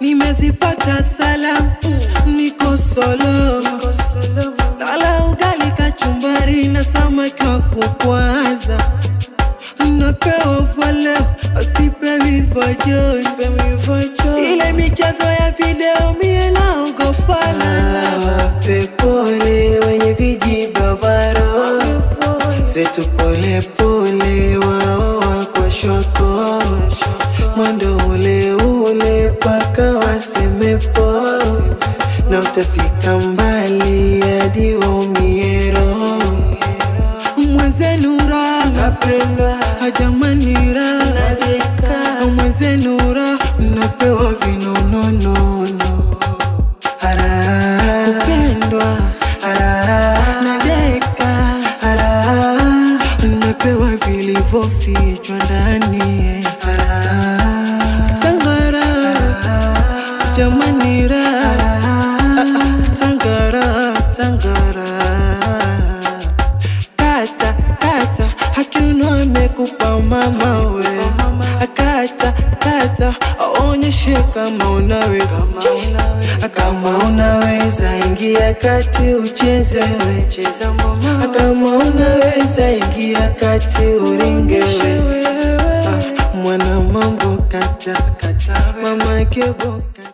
Nimezipata salamu, niko solo. Lala ugali kachumbari na samaki wa kukwaza. Napewa vole, asipewi vajo. Ile michezo ya video mie naogopa lala. Wape pole wenye vijibavaro, zetu pole pole wao wako shoko. Mwendo ule ule paka waseme po, na utafika mbali hadi waumie roho. Mwenzenu raha napendwa, jamani raha nadeka. Mwenzenu raha napewa vinononono. Kupendwa nadeka, napewa vilivyofichwa ndani. Sangara jamani raha, sangara sangara. Kata kata hakiuno amekupa mama we. Kata kata aonyeshe kama unaweza. Kama unaweza ingia kati ucheze we. Kama unaweza ingia kati uringe we. Mwana mambo kata kata mama keboka.